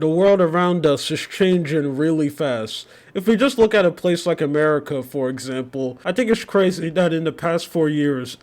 The world around us is changing really fast. If we just look at a place like America, for example, I think it's crazy that in the past 4 years,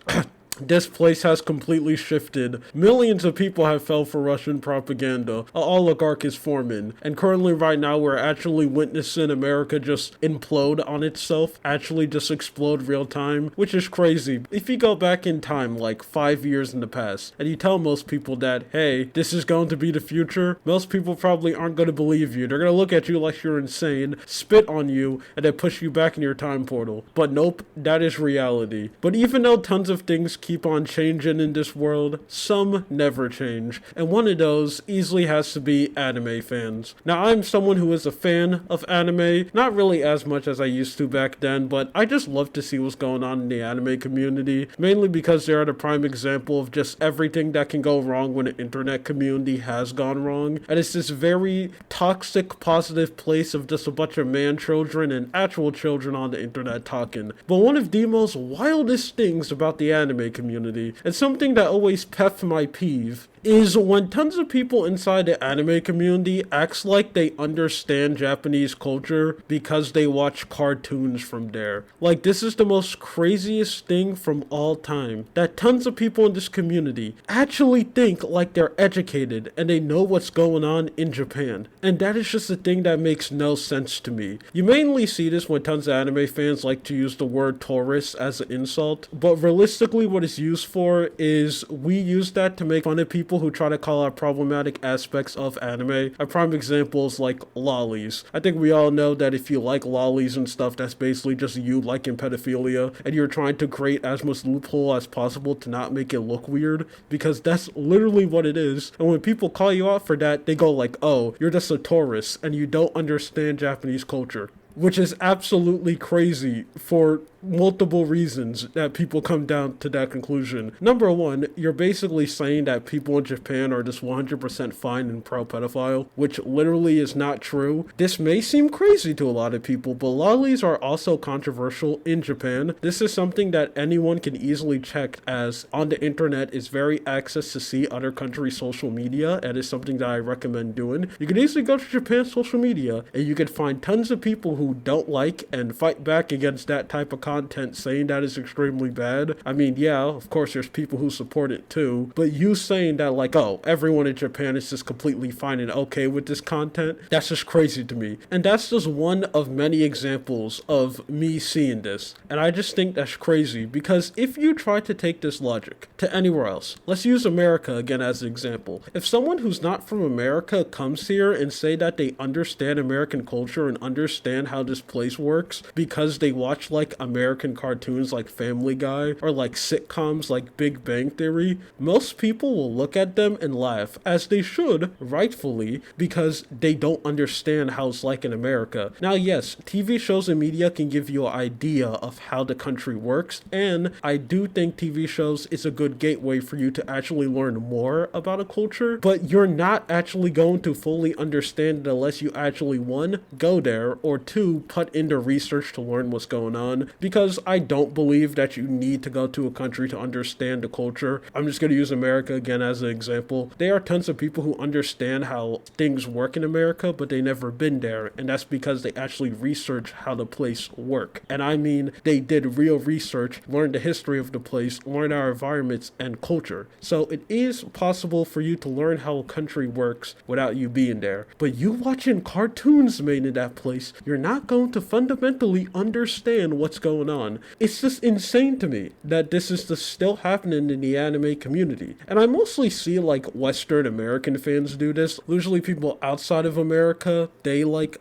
this place has completely shifted. Millions of people have fell for Russian propaganda. An oligarch is forming. And currently right now we're actually witnessing America just implode on itself. Actually just explode real time. Which is crazy. If you go back in time like 5 years in the past and you tell most people that, hey, this is going to be the future, most people probably aren't going to believe you. They're going to look at you like you're insane, spit on you, and then push you back in your time portal. But nope, that is reality. But even though tons of things keep on changing in this world, some never change, and one of those easily has to be anime fans. Now, I'm someone who is a fan of anime, not really as much as I used to back then, but I just love to see what's going on in the anime community, mainly because they're the prime example of just everything that can go wrong when the internet community has gone wrong, and it's this very toxic, positive place of just a bunch of man children and actual children on the internet talking. But one of the most wildest things about the anime community, and something that always peps my peeve, is when tons of people inside the anime community acts like they understand Japanese culture because they watch cartoons from there. Like, this is the most craziest thing from all time, that tons of people in this community actually think like they're educated and they know what's going on in Japan. And that is just a thing that makes no sense to me. You mainly see this when tons of anime fans like to use the word tourist as an insult, but realistically what it's used for is we use that to make fun of people who try to call out problematic aspects of anime. A prime example is like lollies. I think we all know that if you like lollies and stuff, that's basically just you liking pedophilia, and you're trying to create as much loophole as possible to not make it look weird, because that's literally what it is. And when people call you out for that, they go like, oh, you're just a tourist and you don't understand Japanese culture. Which is absolutely crazy for multiple reasons that people come down to that conclusion. Number one, you're basically saying that people in Japan are just 100% fine and pro-pedophile, which literally is not true. This may seem crazy to a lot of people, but lollies are also controversial in Japan. This is something that anyone can easily check, as on the internet is very access to see other countries' social media, and it's something that I recommend doing. You can easily go to Japan's social media and you can find tons of people who don't like and fight back against that type of content, saying that is extremely bad. I mean, yeah, of course there's people who support it too, but you saying that like, oh, everyone in Japan is just completely fine and okay with this content, that's just crazy to me. And that's just one of many examples of me seeing this. And I just think that's crazy, because if you try to take this logic to anywhere else, let's use America again as an example. If someone who's not from America comes here and say that they understand American culture and understand how this place works because they watch like American cartoons like Family Guy or like sitcoms like Big Bang Theory, most people will look at them and laugh, as they should, rightfully, because they don't understand how it's like in America. Now, yes, TV shows and media can give you an idea of how the country works, and I do think TV shows is a good gateway for you to actually learn more about a culture, but you're not actually going to fully understand it unless you actually, one, go there, or two, put into research to learn what's going on, because I don't believe that you need to go to a country to understand the culture. I'm just going to use America again as an example. There are tons of people who understand how things work in America, but they never been there, and that's because they actually research how the place work. And I mean, they did real research, learned the history of the place, learned our environments and culture. So it is possible for you to learn how a country works without you being there. But you watching cartoons made in that place, you're not going to fundamentally understand what's going on. It's just insane to me that this is just still happening in the anime community. And I mostly see like Western American fans do this. Usually people outside of America, they like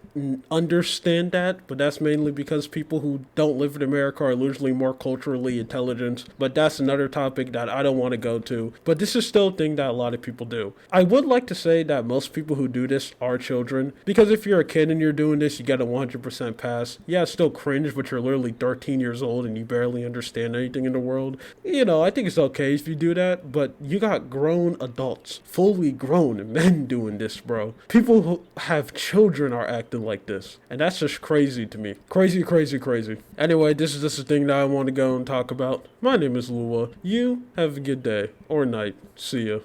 understand that, but that's mainly because people who don't live in America are usually more culturally intelligent. But that's another topic that I don't want to go to. But this is still a thing that a lot of people do. I would like to say that most people who do this are children, because if you're a kid and you're doing this, you get a 100% pass. Yeah, it's still cringe, but you're literally 13 years old and you barely understand anything in the world. You know, I think it's okay if you do that, but you got grown adults, fully grown men doing this, bro. People who have children are acting like this, and that's just crazy to me. Crazy, crazy, crazy. Anyway, this is just a thing that I want to go and talk about. My name is Lua. You have a good day or night. See ya.